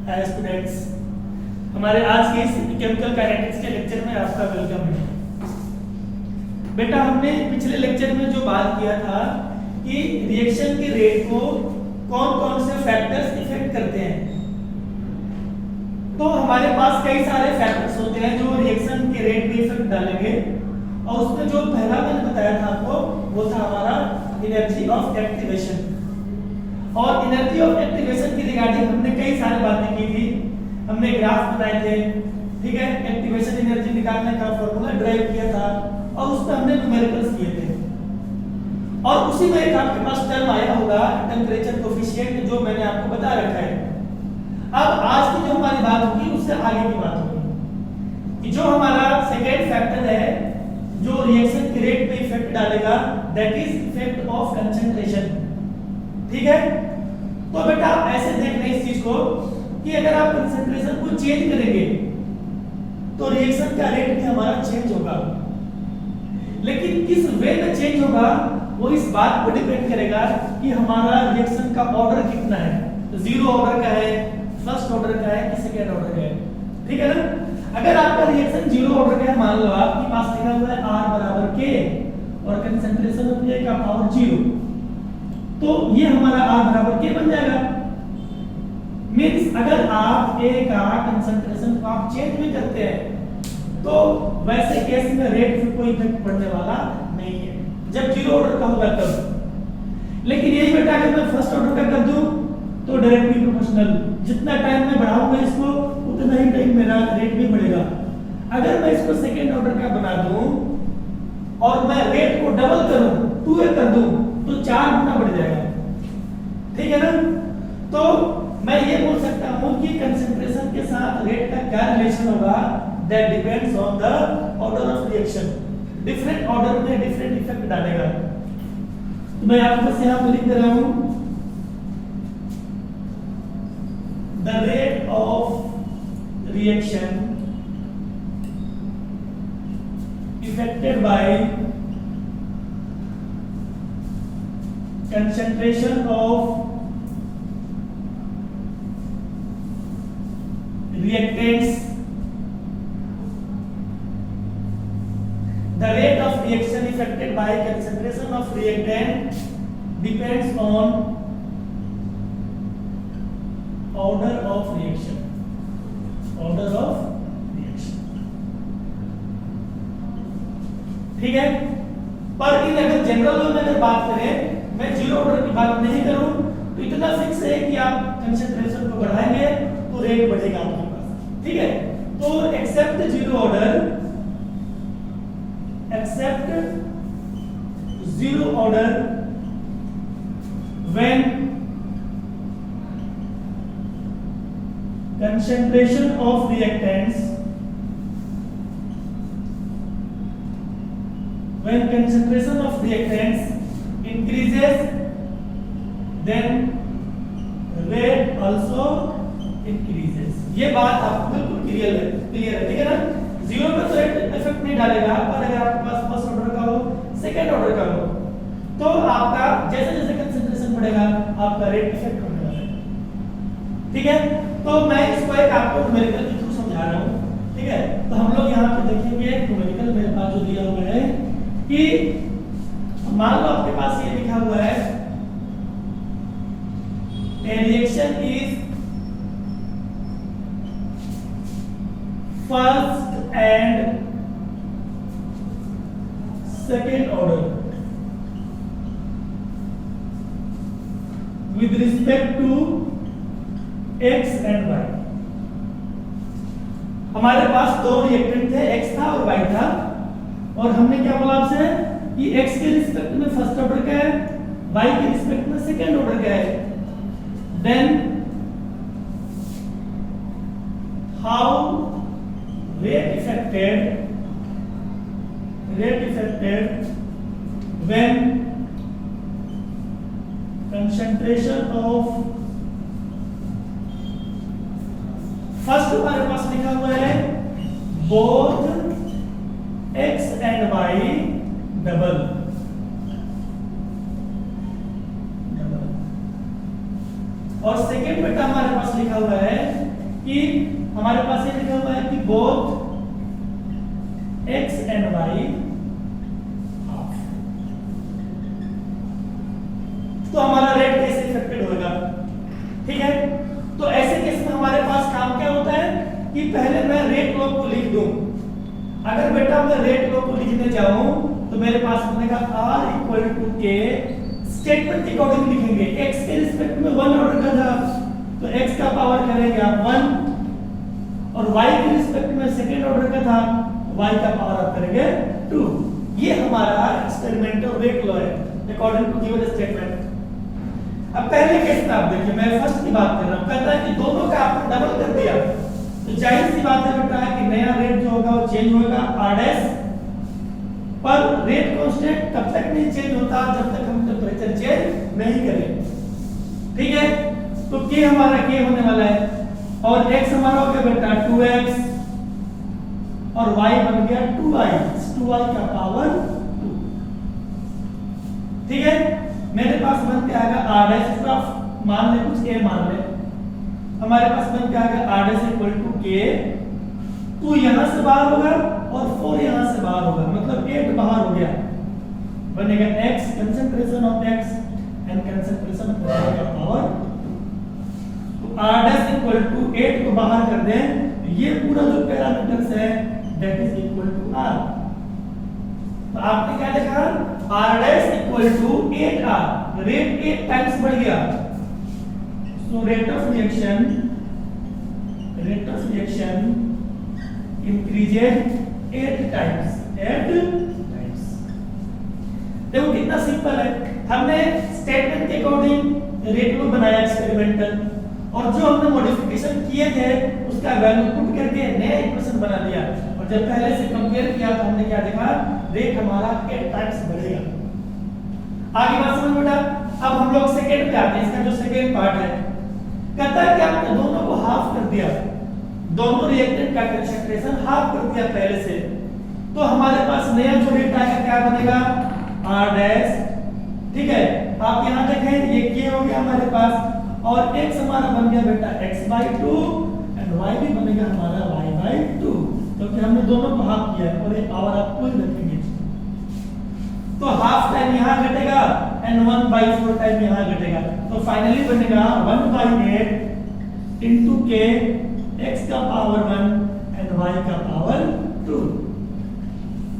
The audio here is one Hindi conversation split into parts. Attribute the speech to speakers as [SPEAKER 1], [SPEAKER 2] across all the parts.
[SPEAKER 1] स्टूडेंट्स, हमारे आज के इस केमिकल काइनेटिक्स के लेक्चर में आपका वेलकम है। बेटा, हमने पिछले लेक्चर में जो बात किया था कि रिएक्शन के रेट को कौन कौन से फैक्टर्स इफेक्ट करते हैं, तो हमारे पास कई सारे फैक्टर्स होते हैं जो रिएक्शन के रेट पे इफेक्ट डालेंगे। और उसमें जो पहला मैंने बताया था आपको वो था हमारा एनर्जी ऑफ एक्टिवेशन। और एनर्जी ऑफ एक्टिवेशन की रिगार्डिंग हमने कई सारी बातें की थी, हमने ग्राफ बनाए थे, ठीक है, एक्टिवेशन एनर्जी निकालने का फॉर्मूला ड्राइव किया था और उसमें हमने न्यूमेरिकल्स किए थे। और उसी में एक आपके पास टर्म आया होगा टेम्परेचर कोफिशिएंट, जो मैंने आपको बता रखा है। अब आज की जो हमारी बात होगी उससे आगे की बात होगी कि जो हमारा सेकेंड फैक्टर है जो रिएक्शन के रेट पे इफेक्ट डालेगा, that is effect of concentration. ठीक है, तो बेटा ऐसे देखना इस चीज को कि अगर आप कंसंट्रेशन को चेंज करेंगे तो रिएक्शन का रेट भी हमारा चेंज होगा, लेकिन किस वे में चेंज होगा वो इस बात पर डिपेंड करेगा कि हमारा रिएक्शन का ऑर्डर कितना है, जीरो ऑर्डर का है, फर्स्ट ऑर्डर का है कि सेकेंड ऑर्डर का है। ठीक है ना, अगर आपका रिएक्शन जीरो ऑर्डर का है, मान लो आपके पास लिखा हुआ है R बराबर K और कंसंट्रेशन ऑफ A का पावर 0, तो ये हमारा R बराबर K बन जाएगा। मींस अगर आप A का कंसंट्रेशन को आप चेंज भी करते हैं तो वैसे केस में रेट पे कोई इफेक्ट पड़ने वाला नहीं है जब जीरो ऑर्डर का होगा तब। लेकिन यही बेटा अगर मैं फर्स्ट ऑर्डर का कर दूं तो डायरेक्टली प्रोपोर्शनल, जितना टाइम मैं बढ़ाऊंगा इसको उतना ही टाइम मेरा रेट भी बढ़ेगा। अगर मैं इसको सेकेंड ऑर्डर का बना दूं और मैं रेट को डबल करूं, 2a कर दूं, तो 4 गुना बढ़ जाएगा। ठीक है ना, तो मैं ये बोल सकता हूं कि कंसंट्रेशन के साथ रेट का क्या रिलेशन होगा, that depends on the order of reaction. Different order में डिफरेंट इफेक्ट डालेगा। तो मैं आपको बस यहां पर लिख दे रहा हूं, the rate of reaction affected by concentration of reactants, the rate of reaction affected by concentration of reactant depends on order of reaction, order of reaction। ठीक है, पर इन अगर जनरल में अगर बात करें, मैं जीरो ऑर्डर की बात नहीं करूं तो इतना फिक्स है कि आप कंसंट्रेशन को बढ़ाएंगे तो रेट बढ़ेगा आपके पास। ठीक है, तो except zero order, except zero order when concentration of reactants, when concentration of reactants increases then rate also increases। ये बात आपको बिल्कुल क्लियर है। ठीक है ना, जीरो पे तो रेट इफेक्ट नहीं डालेगा, पर अगर आपके पास फर्स्ट ऑर्डर का हो, सेकेंड ऑर्डर का हो, तो आपका जैसे जैसे कंसंट्रेशन बढ़ेगा आपका रेट इफेक्ट होने वाला है। ठीक है, तो मैं इसको एक आपको न्यूमेरिकल के थ्रू समझा रहा हूं। ठीक है, तो हम लोग यहाँ पे देखेंगे न्यूमेरिकल मेरे पास जो दिया हुआ है कि मान लो आपके पास ये लिखा हुआ है a reaction is first and second order with respect to X and Y। हमारे पास दो रिएक्टेंट थे, X था और Y था, और हमने क्या बोला आपसे कि X के रिस्पेक्ट में फर्स्ट ऑर्डर का है, Y के रिस्पेक्ट में सेकेंड ऑर्डर का है। Then how rate affected when concentration of, first हमारे पास लिखा हुआ है both X and Y double, और सेकेंड बेटा हमारे पास लिखा हुआ है हमारे पास ये लिखा हुआ है कि both x and y half, तो हमारा रेट कैसे इफेक्टेड होगा? ठीक है, तो ऐसे केस में हमारे पास काम क्या होता है कि पहले मैं रेट लॉ को लिख दूं। अगर बेटा मैं रेट लॉ को लिखने जाऊं तो मेरे पास बनेगा r equal to k, statement के अकॉर्डिंग लिखेंगे। x के रिस्पेक्ट में 1 ऑर्डर का था तो x का पावर करेंगे आप 1, और y के रिस्पेक्ट में सेकंड ऑर्डर का था y का पावर आप करेंगे 2। ये हमारा एक्सपेरिमेंटल रेट लॉ है अकॉर्डिंग टू गिवन स्टेटमेंट। अब पहले केस में आप देखिए, मैं फर्स्ट की बात कर रहा हूं, कहता है कि दोनों का आपने डबल कर दिया तो जाहिर सी बात है बेटा कि नया रेट जो होगा वो चेंज होगा r डैश, पर रेट कांस्टेंट तब तक नहीं चेंज होता जब तक हम टेंपरेचर चेंज नहीं करें। ठीक है, तो k हमारा k होने वाला है और x हमारा हो गया बेटा 2x और y बन गया 2y, 2y का पावर 2। ठीक है, मेरे पास बन के आएगा r डैश, इसको आप मान ले, कुछ a मान ले, हमारे पास बन के आएगा r dash equal to k, 2 यहां से बाहर होगा और 4 यहां से बाहर होगा, मतलब 8 बाहर हो गया, बनेगा x concentration of x and concentration of y का पावर। तो r डैश इक्वल टू 8 को बाहर कर दें, ये पूरा जो पैरामीटर्स है that is equal to r। तो आपने क्या देखा, r dash equal to 8r, rate 8 times बढ़ गया, so rate of reaction increases 8 times. देखो कितना सिंपल है, हमने स्टेटमेंट के अकॉर्डिंग रेट को बनाया एक्सपेरिमेंटल, और जो हमने मॉडिफिकेशन किए थे उसका वैल्यू पुट करके नया इक्वेशन बना दिया, और जब पहले से कंपेयर किया तो हमने क्या देखा, रेट हमारा 8 टाइम्स बढ़ेगा। आगे बात समझ बेटा। अब हम लोग सेकंड पे आते हैं, इसका जो सेकंड पार्ट है, कहता है कि आपने दोनों को हाफ कर दिया, दोनों रिएक्टेंट का कंसंट्रेशन हाफ कर दिया पहले से, तो हमारे पास नया जो रेट आएगा क्या बनेगा, r डैश। ठीक है, आप यहां देखें ये k हो गया हमारे पास, और x हमारा बन गया बेटा x/2 एंड y भी बनेगा हमारा y/2, क्योंकि हमने दोनों को हाफ किया है और ये पावर आप कोई रखेंगे, तो हाफ टाइम यहां घटेगा एंड 1/4 टाइम यहां घटेगा, तो फाइनली बनेगा 1/8 into k, x का पावर 1 एंड y का पावर 2।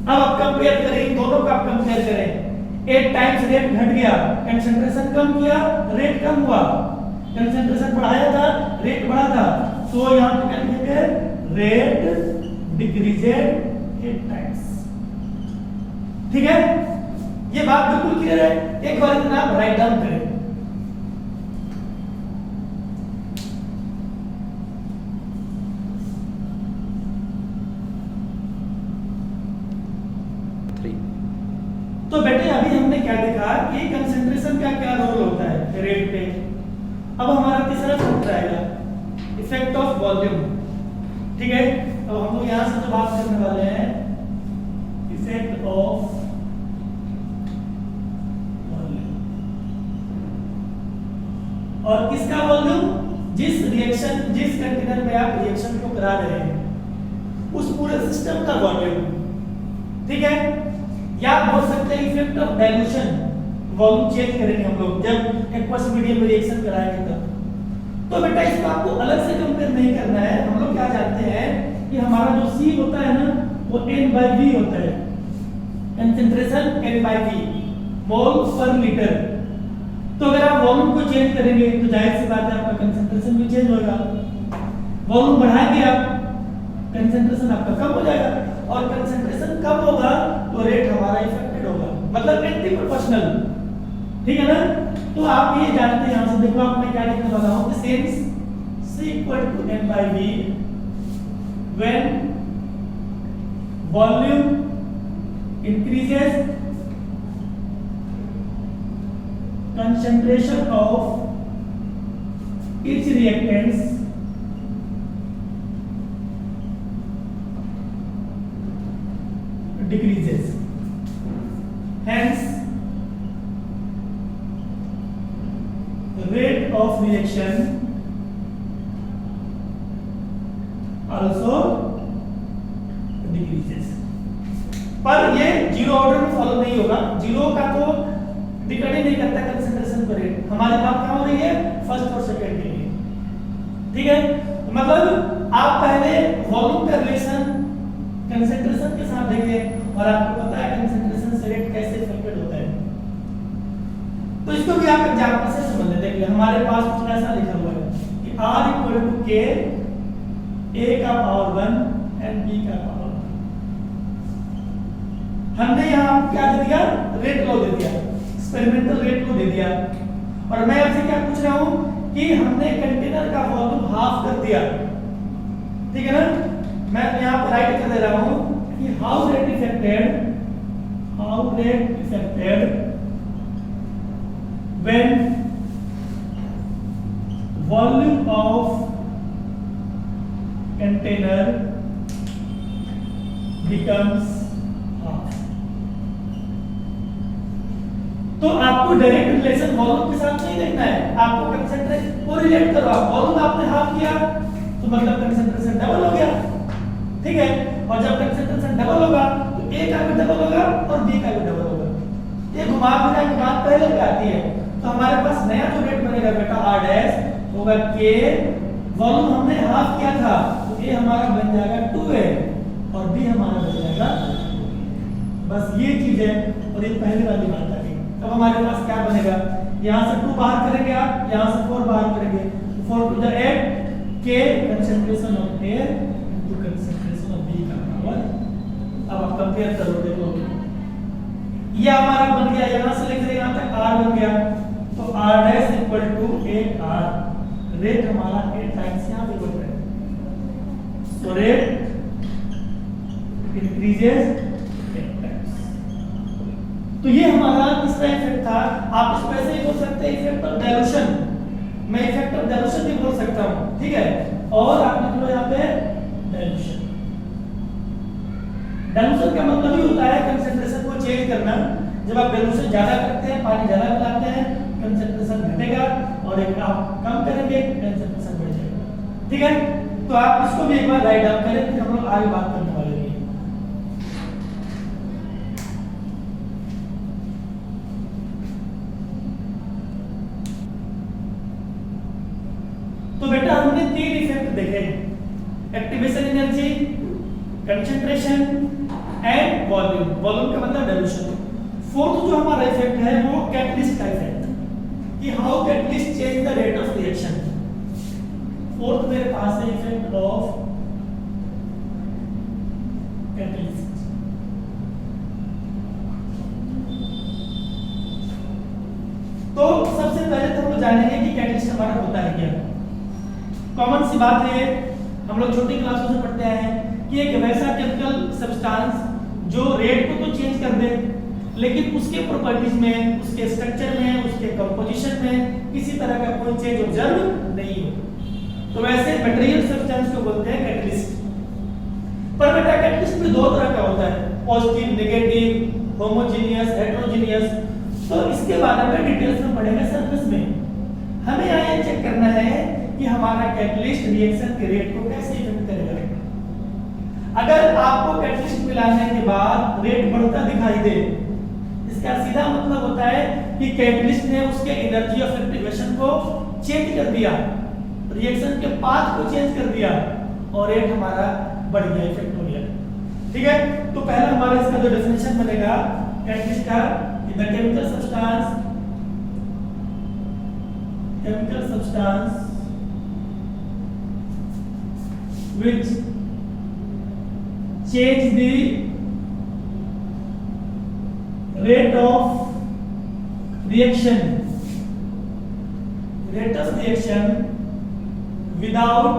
[SPEAKER 1] अब आप कंपेयर करें, दोनों का आप कंपेयर करें, 8 टाइम्स रेट घट गया, कंसंट्रेशन कम किया, रेट कम हुआ, कंसंट्रेशन बढ़ाया था, रेट बढ़ा था, तो यहां पे क्या लिखेंगे, रेट डिक्रीजेड 8 टाइम्स। ठीक है, ये बात बिल्कुल क्लियर है, एक बार इतना आप राइट डाउन करें। तो बेटे अभी हमने क्या देखा कि कंसंट्रेशन का क्या रोल होता है रेट पे। अब हमारा तीसरा सूत्र आएगा, इफेक्ट ऑफ वॉल्यूम। ठीक है, अब हम लोग यहां से जो बात करने वाले हैं, इफेक्ट ऑफ वॉल्यूम। और किसका वॉल्यूम, जिस कंटेनर में आप रिएक्शन को करा रहे हैं उस पूरे सिस्टम का वॉल्यूम। ठीक है, या बोल सकते हैं effect of dilution, volume change करेंगे हम लोग जब एक्वस मीडियम में रिएक्शन कराएंगे तब। तो बेटा इसको आपको अलग से कंपेयर नहीं करना है, हम लोग क्या जानते हैं कि हमारा जो C होता है ना वो N/V होता है, कंसंट्रेशन N/V, मोल पर लीटर। तो अगर आप वॉल्यूम को चेंज करेंगे तो जाहिर सी बात है आपका कंसंट्रेशन भी चेंज होगा, वॉल्यूम बढ़ाएंगे आप, कंसंट्रेशन आपका कम हो जाएगा, और कंसंट्रेशन कम होगा तो रेट हमारा इफेक्टेड होगा, मतलब एंटी प्रोपोर्शनल। ठीक है ना, तो आप ये जानते हैं, यहां से देखो आप मैं क्या लिखने वाला हूं, since C equal to N/V when volume increases concentration of each reactants decreases, hence rate of reaction also decreases। पर ये जीरो ऑर्डर में फॉलो नहीं होगा, जीरो का तो डिपेंड ही नहीं करता कंसंट्रेशन पर रेट। हमारी बात कहां हो रही है, फर्स्ट और सेकंड के लिए, ठीक है। मतलब आप पहले वॉल्यूम का रिलेशन कंसंट्रेशन के साथ देखें और आपको पता है कंसंट्रेशन से रेट कैसे इफेक्टेड होता है। तो इसको भी आप एग्जांपल से समझ लेते हैं। हमारे पास कुछ ऐसा लिखा हुआ है कि R equal to K A का पावर 1 एंड B का पावर 1। हमने यहाँ क्या दे दिया, रेट लॉ दे दिया, एक्सपेरिमेंटल रेट लॉ दे दिया। और मैं आपसे क्या पूछ रहा हूँ कि हमने कंटेनर का वॉल्यूम हाफ कर दिया, ठीक है ना। मैं यहाँ पे राइट कर दे रहा हूँ कि how rate affected when volume of container becomes half। तो आपको डायरेक्ट रिलेशन वॉल्यूम के साथ नहीं देखना है, आपको कंसंट्रेशन को रिलेट करो। आप वॉल्यूम आपने हाफ किया तो मतलब कंसंट्रेशन डबल हो गया, ठीक है। और जब कंसंट्रेशन डबल होगा तो A का भी डबल होगा और B का भी डबल होगा। ये घुमा फिरा के बात पहले पे आती है। तो हमारे पास नया जो रेट बनेगा बेटा R डैश होगा K, वॉल्यूम हमने हाफ किया था तो A हमारा बन जाएगा 2A और B हमारा बन जाएगा। बस ये चीज है। और ये पहले वाली बात आ गई। अब हमारे पास क्या बनेगा, यहाँ से 2 बाहर करेंगे आप, यहाँ से 4 बाहर करेंगे, 4 to the 8 K concentration of A into concentration of B का पावर। अब आप कंपेयर करो, देखो ये हमारा बन गया, यहाँ से लेकर यहाँ तक R बन गया तो R dash equal to 8R। Rate हमारा 8 टाइम्स यहाँ पे बढ़ रहा है, तो रेट इंक्रीजेस 8 टाइम्स। तो ये हमारा तीसरा इफेक्ट था। आप इसको ऐसे ही बोल सकते हैं इफेक्ट ऑफ डाइल्यूशन, मैं इफेक्ट ऑफ डाइल्यूशन भी बोल सकता हूँ, ठीक है। और आप लिख लो यहाँ पे डाइल्यूशन। डाइल्यूशन का मतलब ही होता है कंसंट्रेशन को चेंज करना। जब आप डाइल्यूशन ज्यादा करते हैं, पानी ज्यादा मिलाते हैं, कंसंट्रेशन घटेगा और एक आप कम करेंगे कंसंट्रेशन बढ़ जाएगा, ठीक है। तो आप इसको भी एक बार राइट डाउन करें, फिर हम लोग आगे बात करने वाले हैं। तो बेटा हमने 3 इफेक्ट देखे, activation energy, concentration and volume. Volume का मतलब डाइल्यूशन। फोर्थ जो हमारा इफेक्ट है वो कैटलिस्ट का इफेक्ट, कि how catalyst change the rate of reaction. Fourth मेरे पास है इफेक्ट ऑफ कैटलिस्ट। तो सबसे पहले तो हम जानेंगे कि कैटलिस्ट हमारा होता है क्या। कॉमन सी बात है, हम लोग छोटी क्लासों से पढ़ते आए हैं कि एक वैसा केमिकल सब्सटेंस जो रेट को तो चेंज कर दे लेकिन उसके प्रॉपर्टीज में, उसके स्ट्रक्चर में, उसके कंपोजिशन में किसी तरह का कोई चेंज ऑब्जर्व नहीं हो, तो वैसे मटेरियल सब्सटेंस को बोलते हैं कैटलिस्ट। पर बेटा कैटलिस्ट भी 2 तरह का होता है, पॉजिटिव, नेगेटिव, होमोजेनियस, हेटेरोजेनियस। तो इसके बारे में डिटेल्स में पढ़ेंगे सर्फेस में। हमें यहाँ ये चेक करना है कि हमारा कैटलिस्ट रिएक्शन के रेट को कैसे इफेक्ट करेगा। अगर आपको कैटलिस्ट मिलाने के बाद रेट बढ़ता दिखाई दे, इसका सीधा मतलब होता है कि कैटलिस्ट ने उसके एनर्जी ऑफ एक्टिवेशन को चेंज कर दिया, रिएक्शन के पाथ को चेंज कर दिया और रेट हमारा बढ़ गया, इफेक्ट हो गया, ठीक है। तो पहला हमारा इसका जो डेफिनेशन बनेगा कैटलिस्ट का, the chemical substance which change the rate of reaction without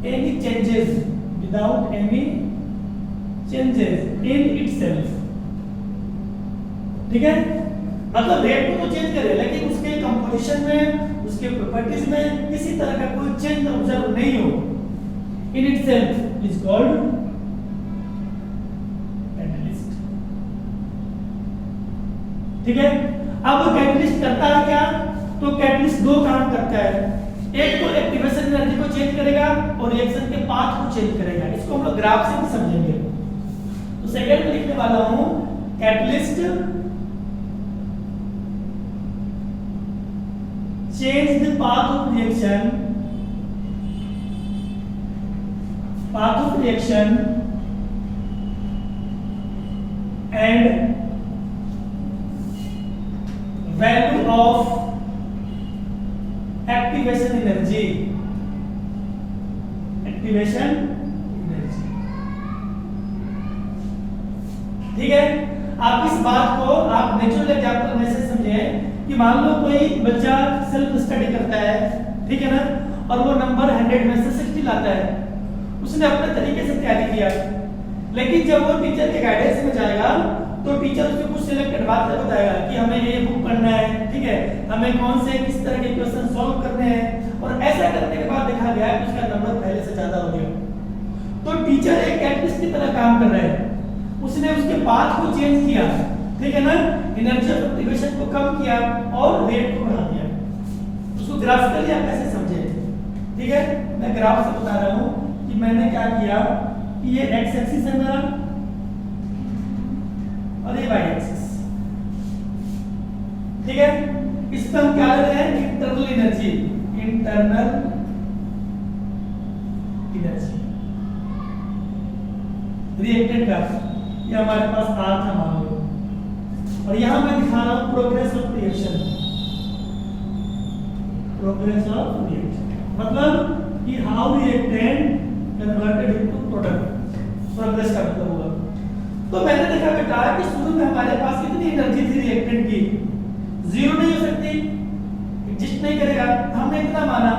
[SPEAKER 1] any changes in itself, ठीक है। मतलब रेट को तो चेंज करे लेकिन उसके कंपोजिशन में, उसके प्रॉपर्टीज में किसी तरह का कोई चेंज ऑब्जर्व नहीं हो, in itself is called catalyst, ठीक है। अब कैटलिस्ट करता है क्या, तो कैटलिस्ट 2 काम करता है। एक तो एक्टिवेशन एक्टिवेशन एनर्जी को चेंज करेगा और रिएक्शन के पाथ को चेंज करेगा। इसको हम लोग ग्राफ से भी समझेंगे। तो सेकंड में लिखने वाला हूं catalyst change the path of reaction and value of activation energy ठीक है। आप इस बात को आप नेचुरल एग्जांपल में से समझे कि मान लो कोई बच्चा सेल्फ स्टडी करता है, ठीक है ना, और वो नंबर 100 में से 60 लाता है। उसने अपने तरीके से तैयारी किया, लेकिन जब वो टीचर के गाइडेंस में जाएगा तो टीचर उसको कुछ सिलेक्टेड बातें बताएगा कि हमें ये बुक पढ़ना है, ठीक है, हमें कौन से किस तरह के क्वेश्चन सॉल्व करने हैं, और ऐसा करने के बाद देखा गया कि उसका नंबर पहले से ज्यादा हो गया। तो टीचर एक कैटलिस्ट की तरह काम कर रहा है, उसने उसके पाथ को चेंज किया, ठीक है ना, एनर्जी ऑफ एक्टिवेशन को कम किया और रेट को बढ़ा दिया। उसको ग्राफिकली आप कैसे समझे, ठीक है। मैं ग्राफ से बता रहा हूं कि मैंने क्या किया कि ये एक्स एक्सिस है मेरा और ये वाई एक्सिस, ठीक है। इस पर हम क्या ले रहे हैं, इंटरनल एनर्जी रिएक्टेंट का, ये हमारे पास आर था मान लो, और यहां मैं दिखा रहा हूं प्रोग्रेस ऑफ रिएक्शन मतलब कि how reactant converted into product, progress का मतलब होगा। तो मैंने देखा बेटा कि शुरू में हमारे पास कितनी एनर्जी थी रिएक्टेंट की, जीरो नहीं हो सकती, एग्जिस्ट नहीं करेगा, हमने इतना माना।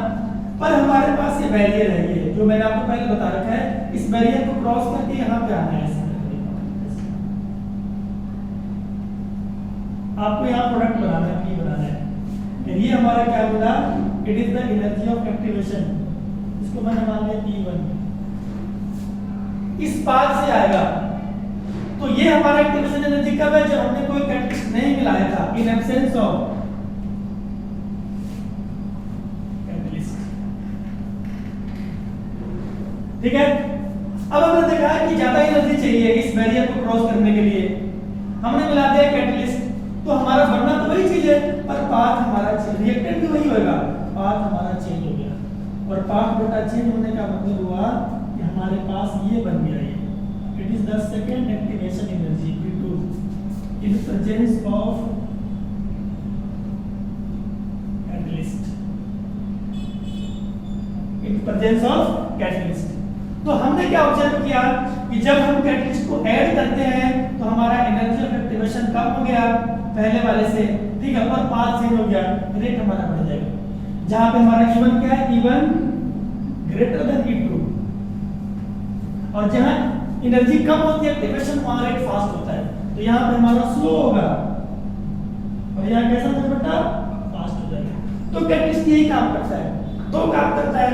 [SPEAKER 1] पर हमारे पास ये बैरियर है, ये जो मैंने आपको पहले बता रखा है, इस बैरियर को क्रॉस करके यहाँ पे आना है। आपको यहाँ प्रोडक्ट बनाना है, पी बनाना है। ये हमारा क्या बोला, it is the energy of activation, इसको मैंने मान लिया P1। इस पाथ से आएगा, तो ये हमारा एक्टिवेशन एनर्जी कब है, जब हमने कोई कैटलिस्ट नहीं मिलाया था, इन एब्सेंस ऑफ कैटलिस्ट, ठीक है। अब हमने देखा कि ज्यादा एनर्जी चाहिए इस बैरियर को क्रॉस करने के लिए, हमने मिला दिया कैटलिस्ट, तो हमारा बनना तो वही चीज है, पर पाथ हमारा रिएक्टेंट भी वही होगा, पाथ हमारा चेंज हो गया। और पाथ बेटा चेंज होने का मतलब हुआ कि हमारे पास ये बन गया, ये it is the second activation energy P2 in presence of catalyst, तो हमने क्या ऑब्जर्व किया कि जब हम कैटलिस्ट को ऐड करते हैं तो हमारा एनर्जी ऑफ एक्टिवेशन कम हो गया पहले वाले से, ठीक है, और पाथ चेंज हो गया, रेट हमारा बढ़ जाएगा। जहां पे हमारा E1 क्या है, E1 ग्रेटर देन E2, और जहां एनर्जी कम होती है एक्टिवेशन, वहां रेट फास्ट होता है, तो यहां पे हमारा स्लो होगा और यहां कैसा होगा बेटा, फास्ट हो जाएगा। तो कैटलिस्ट यही काम करता है, दो काम करता है,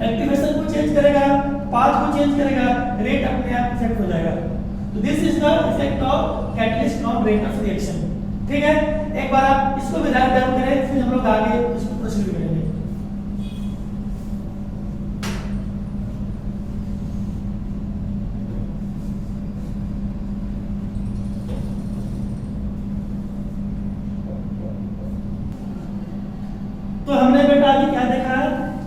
[SPEAKER 1] एक्टिवेशन को चेंज करेगा, पाथ को चेंज करेगा, रेट अपने आप सेट हो जाएगा। तो this is the effect of catalyst on rate of reaction, ठीक है। एक बार आप इसको भी राइट डाउन करें, फिर हम लोग आगे इसको प्रोसीड करेंगे। तो हमने बेटा अभी क्या देखा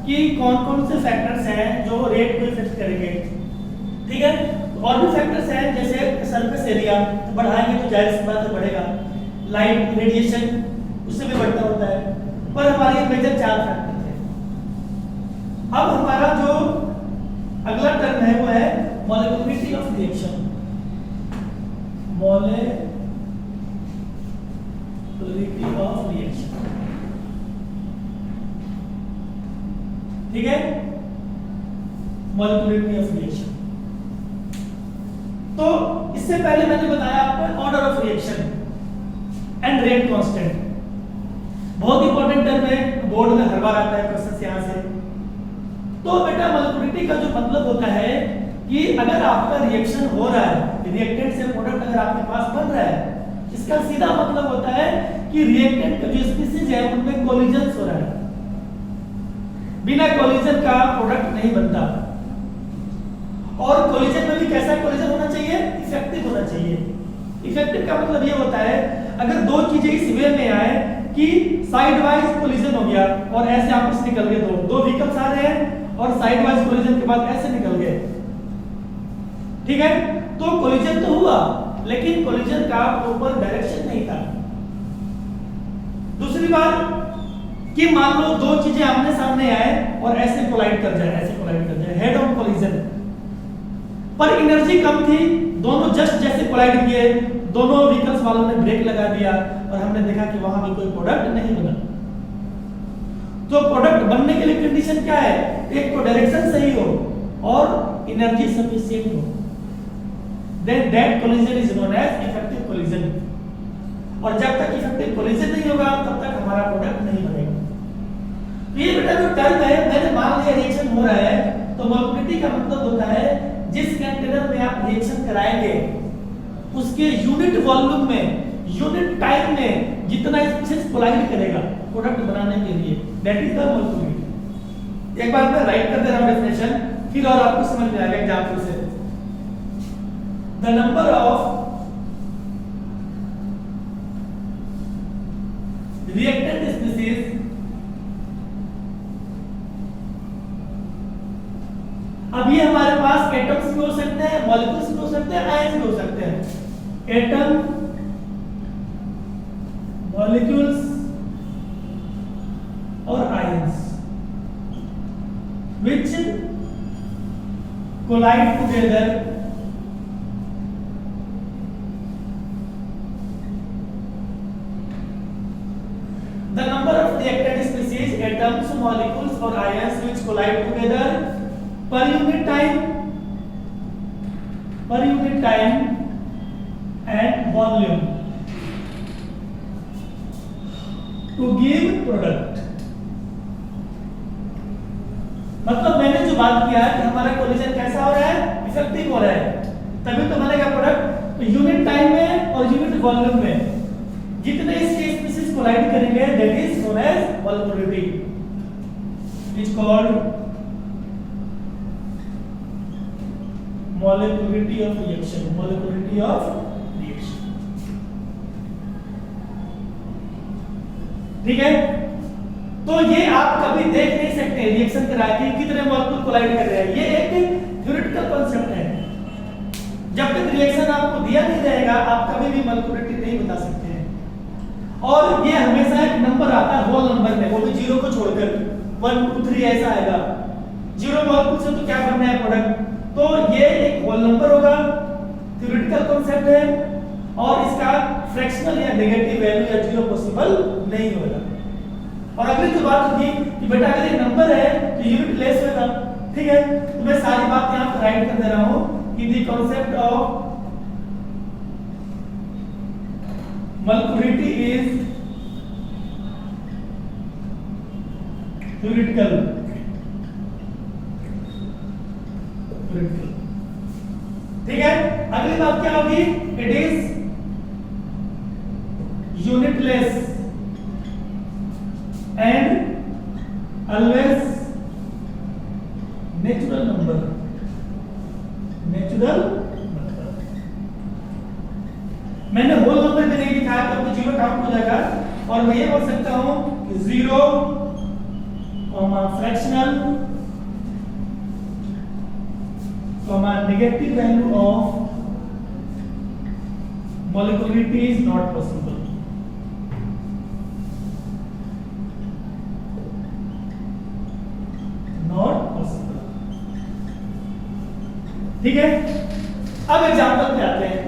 [SPEAKER 1] कि कौन कौन से फैक्टर्स हैं जो रेट को इफेक्ट करेंगे, ठीक है। और भी फैक्टर्स हैं जैसे सरफेस एरिया, तो बढ़ाएंगे तो जाहिर सी बात है बढ़ेगा, लाइट रेडिएशन उससे भी बढ़ता होता है, पर हमारे मेजर 4 फैक्टर थे। अब हमारा जो अगला टर्म है वो है molecularity of reaction, molecularity of reaction, ठीक है, मॉलिक्यूलरिटी ऑफ रिएक्शन। तो इससे पहले मैंने बताया आपको order of reaction and rate constant, बहुत इंपॉर्टेंट टर्म है, बोर्ड में हर बार आता है क्वेश्चन यहां से। तो बेटा मॉलिक्यूलरिटी का जो मतलब होता है कि अगर आपका रिएक्शन हो रहा है, रिएक्टेंट से प्रोडक्ट अगर आपके पास बन रहा है, इसका सीधा मतलब होता है कि रिएक्टेंट का जो स्पीशीज है उनमें कोलिजन्स हो रहा है, बिना कोलिजन का प्रोडक्ट नहीं बनता। और कोलिजन में भी कैसा कोलिजन होना चाहिए? इफेक्टिव होना चाहिए। इफेक्टिव का मतलब ये होता है अगर दो चीजें इस वे में आए कि साइड वाइज कोलिजन हो गया और ऐसे आपस निकल गए, दो व्हीकल्स आ रहे हैं और साइड वाइज कोलिजन के बाद ऐसे निकल गए, ठीक है, तो कोलिजन तो हुआ लेकिन कोलिजन का प्रॉपर डायरेक्शन नहीं था। दूसरी बात कि मान लो दो चीजें आमने सामने आए और ऐसे कोलाइड कर जाए, ऐसे कोलाइड कर जाए, हेड ऑन कोलिजन, पर एनर्जी कम थी, दोनों जस्ट जैसे कोलाइड किए, दोनों व्हीकल्स वालों ने ब्रेक लगा दिया और हमने देखा कि वहां भी कोई प्रोडक्ट नहीं बना। तो प्रोडक्ट बनने के लिए कंडीशन क्या है? एक तो डायरेक्शन सही हो और एनर्जी सफिशिएंट हो, then that collision is known as effective collision. और जब तक इफेक्टिव कोलिजन नहीं होगा तब तक हमारा प्रोडक्ट नहीं बनेगा। तो ये बेटा जो टर्म है, मैंने मान लिया रिएक्शन हो रहा है, तो मोलिकुलरिटी का मतलब होता है जिस कंटेनर में आप रिएक्शन कराएंगे उसके यूनिट वॉल्यूम में, यूनिट टाइम में जितना स्पीशीज कोलाइड करेगा प्रोडक्ट बनाने के लिए, दैट इज द मोलिकुलरिटी। एक बार मैं राइट कर दे रहा हूं डेफिनेशन, फिर और आपको समझ में आएगा एग्जांपल से। The number of reactant species अब ये हमारे पास एटम्स भी हो सकते हैं, मॉलिक्यूल्स भी हो सकते हैं, आयंस भी हो सकते हैं। एटम, मॉलिक्यूल्स और ions which collide together the number of reactant species, atoms, molecules or ions which collide together per unit time and volume to give product। मतलब मैंने जो बात किया है कि हमारा कोलिजन कैसा हो रहा है? इफेक्टिव हो रहा है, तभी तो बनेगा प्रोडक्ट। तो यूनिट टाइम में और यूनिट वॉल्यूम में जितने इसके स्पीशीज कोलाइड करेंगे that is known as molecularity, is called molecularity of reaction, molecularity of reaction, ठीक है। तो ये आप कभी देख नहीं सकते रिएक्शन करा के कितने मॉलिक्यूल कोलाइड कर रहे हैं, ये एक थ्योरेटिकल कांसेप्ट है। जब तक रिएक्शन आपको दिया नहीं रहेगा आप कभी भी मोलिकुलरिटी नहीं बता सकते हैं। और ये हमेशा एक नंबर आता है होल नंबर में, वो भी जीरो को छोड़कर 1 2 3 ऐसा आएगा। जीरो मॉलिक्यूल से तो क्या बनना है प्रोडक्ट, तो ये एक होल नंबर होगा, थ्योरेटिकल कांसेप्ट है और इसका फ्रैक्शनल या नेगेटिव वैल्यू या जीरो पॉसिबल नहीं होगा। और अगली जो बात होगी कि बेटा अगर ये नंबर है तो यूनिट लेस होगा, ठीक है। तो मैं सारी बात यहां पर राइट कर दे रहा हूं कि the concept of molecularity is theoretical, ठीक है। अगली बात क्या होगी? It is unitless and always natural number, natural number. मैंने होल नंबर में नहीं लिखा है तो जीरो काउंट हो जाएगा और मैं ये बोल सकता हूं कि 0, fractional, negative value of molecularity is not possible। Not possible, ठीक है। अब एग्जाम्पल पे आते हैं।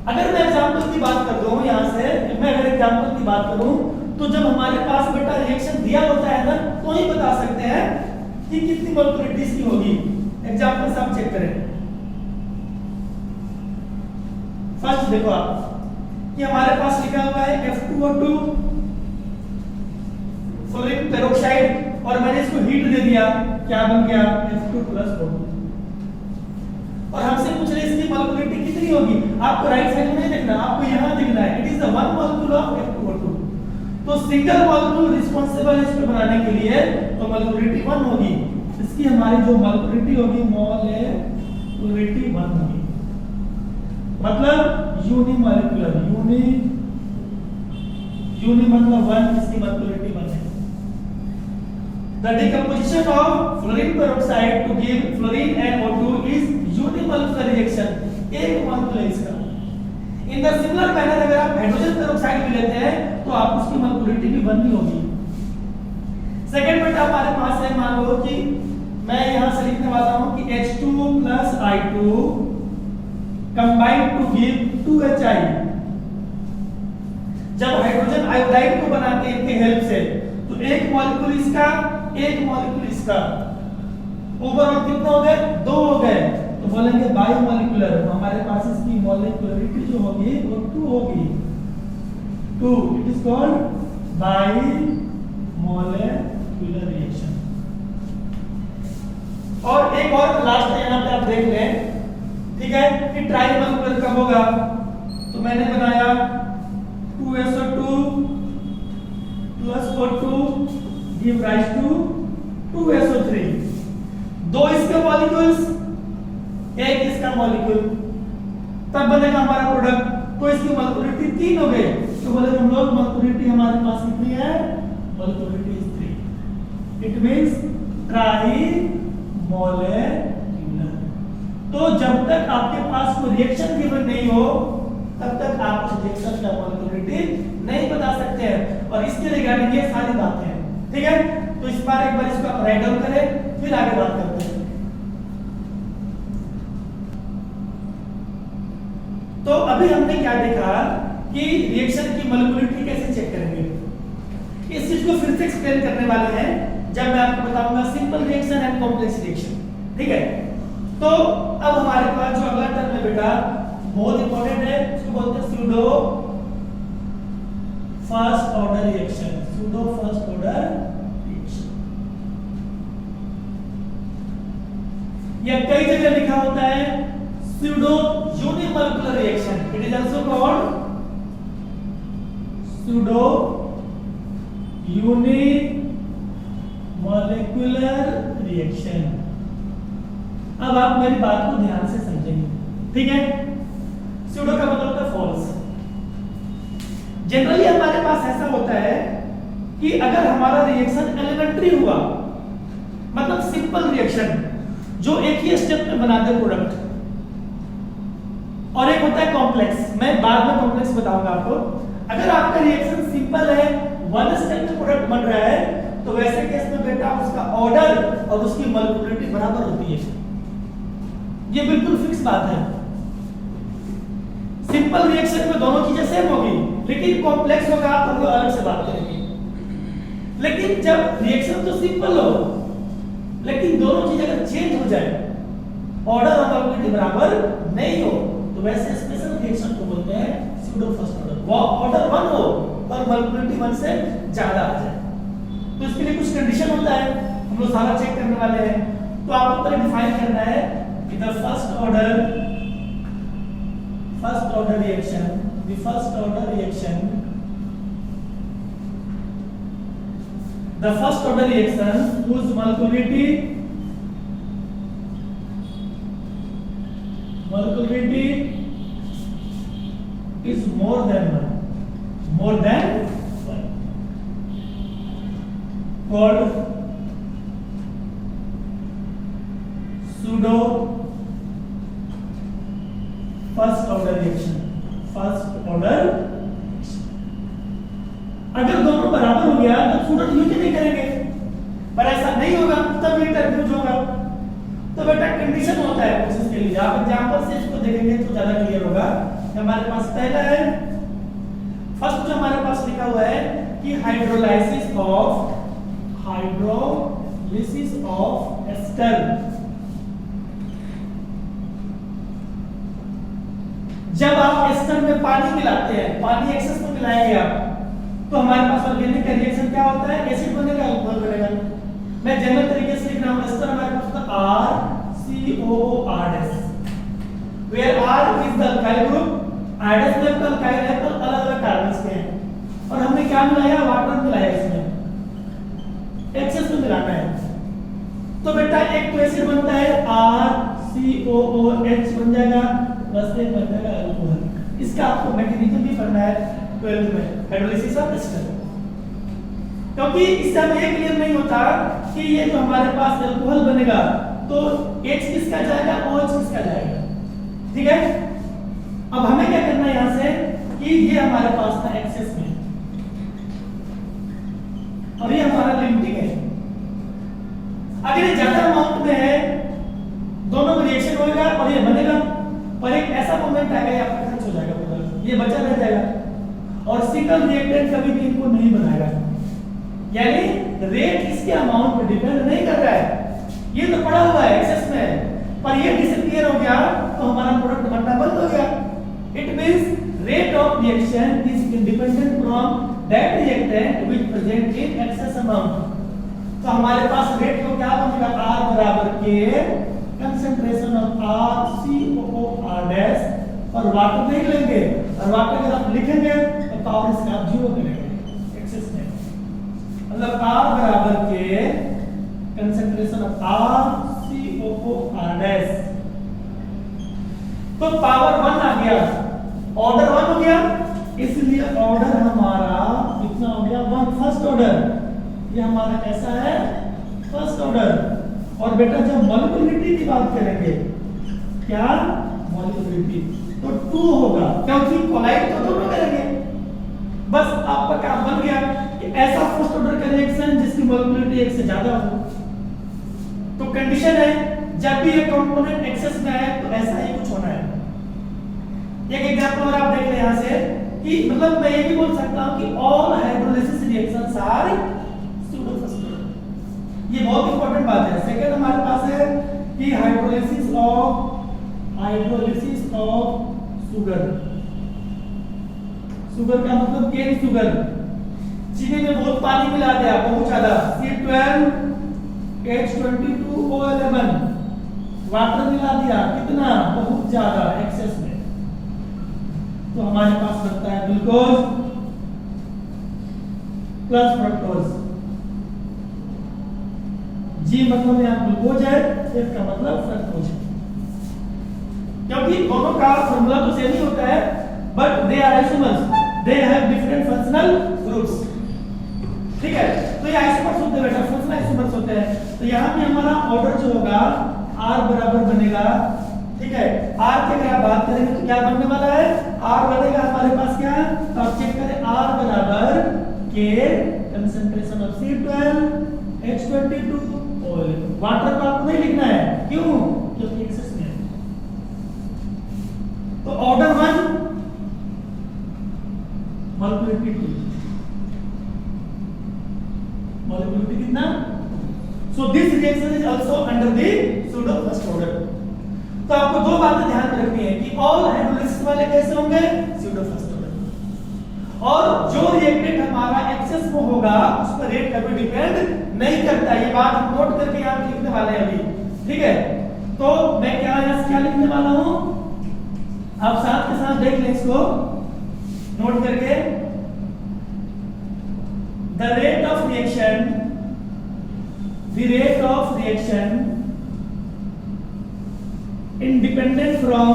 [SPEAKER 1] अगर मैं एग्जाम्पल की बात कर दूं यहां से, मैं अगर एग्जाम्पल की बात करूं तो जब हमारे पास बेटा रिएक्शन दिया होता है ना तो ही बता सकते हैं कि कितनी मोलिकुलरिटी इसकी होगी। एग्जाम्पल से आप चेक करें। फर्स्ट देखो आप कि हमारे पास लिखा हुआ है F2O2 फ्लोरीन पेरोक्साइड और मैंने इसको हीट दे दिया, क्या बन गया? F2+O2। और हमसे पूछ रहे इसकी मोलिकुलरिटी कितनी होगी। आपको राइट साइड में नहीं देखना, आपको यहां दिखना है। It is the one molecule of F2O2। तो सिंगल मॉलिक्यूल रिस्पांसिबल है इसको बनाने के लिए, तो मॉलिक्यूलरिटी 1 होगी। इसकी हमारी जो मॉलिक्यूलरिटी होगी मॉलिक्यूलरिटी 1 होगी, मतलब यूनिमॉलिक्यूलर, यूनि मतलब 1, इसकी मॉलिक्यूलरिटी 1 है। The decomposition of fluorine peroxide to give fluorine and O2 is unimolecular reaction, एक मॉलिक्यूल है इसका। In the similar manner अगर आप हाइड्रोजन पेरोक्साइड भी लेते हैं तो आप उसकी मॉलिक्यूलरिटी भी 1 ही होगी। सेकंड पॉइंट हमारे पास है, मान लो कि मैं यहां से लिखने वाला हूं कि H2 plus I2 combined to give 2HI। जब हाइड्रोजन आयोडाइड को बनाते हैं इनके हेल्प से, तो एक मॉलिक्यूल इसका, एक मॉलिक्यूल इसका, ओवरऑल कितना हो गए? 2 हो गए, तो बोलेंगे बायोमॉलिक्यूलर। हमारे पास इसकी मॉलिक्यूलरिटी जो होगी वो 2 होगी, 2, it is called biomolecular reaction. और एक और लास्ट यहां पे आप देख लें, ठीक है, कि ट्राइमॉलिक्यूलर कब होगा? तो मैंने बनाया 2SO2 plus O2 give rise to 2SO3, 2 इसके मॉलिक्यूल्स, एक इसका मॉलिक्यूल, तब बनेगा हमारा प्रोडक्ट। तो इसकी मॉलिक्यूलरिटी 3 हो गई, तो बोले हम लोग मॉलिक्यूलरिटी हमारे पास कितनी है? Molecularity is 3, it means trimolecular. तो जब तक आपके पास कोई रिएक्शन गिवन नहीं हो तब तक आप उस रिएक्शन का मॉलिक्यूलरिटी नहीं बता सकते हैं, और इसके रिगार्डिंग ये सारी बातें हैं, ठीक है। तो इस बार एक बार इसको आप राइट डाउन करें, फिर आगे बात करते हैं। तो अभी हमने क्या देखा कि रिएक्शन की मॉलिक्यूलरिटी कैसे चेक करेंगे। इस चीज को फिर से एक्सप्लेन करने वाले हैं जब मैं आपको बताऊंगा simple reaction and complex reaction, ठीक है। तो अब हमारे पास जो अगला टर्म है बेटा बहुत इंपॉर्टेंट है, उसको बोलते हैं pseudo first order reaction, pseudo first order reaction. यह कई जगह लिखा होता है pseudo unimolecular reaction, it is also called pseudo unimolecular reaction. अब आप मेरी बात को ध्यान से समझेंगे, ठीक है। सूडो का मतलब होता है फॉल्स। जनरली हमारे पास ऐसा होता है कि अगर हमारा रिएक्शन एलिमेंट्री हुआ, मतलब सिंपल रिएक्शन जो एक ही स्टेप में बनाते प्रोडक्ट, और एक होता है कॉम्प्लेक्स, मैं बाद में कॉम्प्लेक्स बताऊंगा आपको। अगर आपका रिएक्शन सिंपल है, वन स्टेप में प्रोडक्ट बन रहा है, तो वैसे केस में बेटा उसका ऑर्डर और उसकी मॉलिक्यूलरिटी बराबर होती है, ये बिल्कुल फिक्स बात है। सिंपल रिएक्शन में दोनों चीजें सेम होगी, लेकिन कॉम्प्लेक्स होगा तो हम अलग से बात करेंगे। लेकिन जब रिएक्शन तो सिंपल हो, लेकिन दोनों चीजें अगर चेंज हो जाए, ऑर्डर और मॉलिक्यूलरिटी बराबर नहीं हो, तो वैसे स्पेशल रिएक्शन को बोलते हैं सूडो फर्स्ट ऑर्डर। वो ऑर्डर 1 हो और मॉलिक्यूलरिटी 1 से ज्यादा आ जाए, तो इसके लिए कुछ कंडीशन होता है, हम लोग सारा चेक करने वाले हैं। तो आपको पहले डिफाइन करना है कि the first order reaction, the first order reaction whose molecularity is more than 1 called pseudo first order reaction। अगर दोनों बराबर हो गया तो सूडो यूज नहीं करेंगे, पर ऐसा नहीं होगा तब ये टर्म यूज होगा। तो बेटा कंडीशन होता है कुछ इसके लिए, आप एग्जांपल से इसको देखेंगे तो ज्यादा क्लियर होगा। हमारे पास पहला है, फर्स्ट जो हमारे पास लिखा हुआ है कि हाइड्रोलाइसिस ऑफ एस्टर। जब आप एस्टर में पानी मिलाते हैं, पानी एक्सेस में मिलाएंगे आप, तो हमारे पास ऑर्गेनिक का रिएक्शन क्या होता है? एसिड बनेगा, अल्कोहल बनेगा। मैं जनरल तरीके से लिख रहा हूं, एस्टर हमारे पास होता है RCOOR, where R is the alkyl group, R में अल्काइल है तो अलग-अलग कार्बन्स के हैं। और हमने क्या मिलाया, वाटर मिलाया, इसमें एक्सेस में मिलाना है। तो बेटा एक तो एसिड बनता है RCOOH बन जाएगा, प्लस एक बन जाएगा अल्कोहल। इसका आपको मैकेनिज्म भी पढ़ना है 12th में, हाइड्रोलिसिस ऑफ एस्टर। क्योंकि इससे हमें ये क्लियर नहीं होता कि ये जो हमारे पास अल्कोहल बनेगा तो H किसका जाएगा, OH किसका जाएगा, ठीक है। अब हमें क्या करना है यहां से कि ये हमारे पास था एक्सेस में और ये हमारा लिमिटिंग है। अगर ये ज्यादा अमाउंट में है, दोनों में रिएक्शन होगा और ये बनेगा, पर एक ऐसा मोमेंट आएगा ये आपका खर्च हो जाएगा पूरा, ये बचा रह जाएगा और सिंगल रिएक्टेंट कभी भी इनको नहीं बनाएगा। यानी रेट इसके अमाउंट पे डिपेंड नहीं कर रहा है, ये तो पड़ा हुआ है एक्सेस में, पर ये डिसअपीयर हो गया तो हमारा प्रोडक्ट बनना बंद हो गया। It means rate of reaction is independent from that reactant which present in excess amount. तो हमारे पास रेट को क्या बनेगा, R बराबर के कंसंट्रेशन ऑफ RCOOR डैश और वाटर नहीं लेंगे, और वाटर अगर आप लिखेंगे तो पावर इसका आप 0 करेंगे एक्सेस में, मतलब R बराबर के कंसंट्रेशन ऑफ RCOOR डैश। तो पावर 1 आ गया, ऑर्डर 1 हो गया, इसलिए ऑर्डर हमारा कितना हो गया, 1 फर्स्ट ऑर्डर। ये हमारा कैसा है, फर्स्ट ऑर्डर। और बेटा जब मॉलिक्यूलरिटी की बात करेंगे, क्या मॉलिक्यूलरिटी, तो 2 होगा, क्योंकि कोलाइड तो दोनों करेंगे। बस आपका काम बन गया कि ऐसा फर्स्ट ऑर्डर का रिएक्शन जिसकी मॉलिक्यूलरिटी 1 से ज्यादा हो। तो कंडीशन है जब भी ये कंपोनेंट एक्सेस में आए तो ऐसा ही कुछ होना है। एक एग्जांपल और आप देख ले यहां से कि मतलब मैं ये भी बोल सकता हूं कि all hydrolysis reactions are pseudo first order. ये बहुत इंपॉर्टेंट बात है। सेकंड हमारे पास है कि हाइड्रोलिसिस ऑफ शुगर। शुगर का मतलब केन शुगर, चीनी में बहुत पानी मिला दिया, बहुत ज्यादा, C12H22O11 वाटर मिला दिया, कितना, बहुत ज्यादा एक्सेस में, तो हमारे पास बनता है ग्लूकोज प्लस फ्रक्टोज। G मतलब यहाँ ग्लूकोज है, F का मतलब फ्रक्टोज है। क्योंकि दोनों का फॉर्मूला तो सेम ही होता है, but they are isomers, they have different functional groups, ठीक है। तो ये आइसोमर्स होते हैं बेटा, फंक्शनल आइसोमर्स होते हैं। तो यहाँ पे हमारा ऑर्डर जो होगा R बराबर बनेगा, ठीक है। R की अगर आप बात करेंगे तो क्या बनने वाला है, R बनेगा हमारे पास क्या, तो आप चेक करें, R बराबर के कंसंट्रेशन ऑफ C12H22O11। वाटर को आपको नहीं लिखना है, क्यों, क्योंकि एक्सेस में है। तो ऑर्डर 1 मॉलिक्यूलरिटी 2, मॉलिक्यूलरिटी कितना, so this reaction is also under the pseudo first order. तो आपको दो बातें ध्यान में रखनी है कि ऑल हाइड्रोलिसिस वाले कैसे होंगे, सूडो फर्स्ट ऑर्डर, और जो रिएक्टेंट हमारा एक्सेस में होगा उस पर रेट कभी डिपेंड नहीं करता। ये बात हम नोट करके यहां लिखने वाले हैं अभी, ठीक है। तो मैं क्या लिखने वाला हूं, आप साथ के साथ देख लें इसको नोट करके। The rate of reaction independent from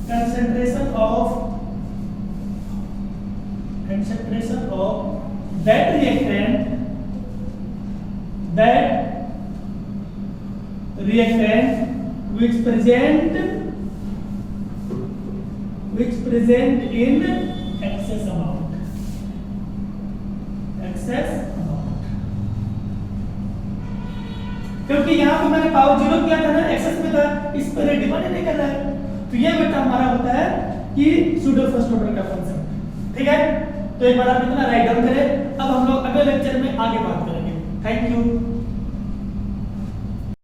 [SPEAKER 1] concentration of that reactant which present in excess amount। क्योंकि यहाँ पे मैंने पावर 0 किया था ना, एक्सेस में था, इस पर रेट डिपेंड नहीं कर रहा है। तो ये बेटा हमारा होता है कि सूडो फर्स्ट ऑर्डर का फंक्शन, ठीक है। तो एक बार आप इतना राइट डाउन करें। अब हम लोग अगले लेक्चर में आगे बात करेंगे। Thank you.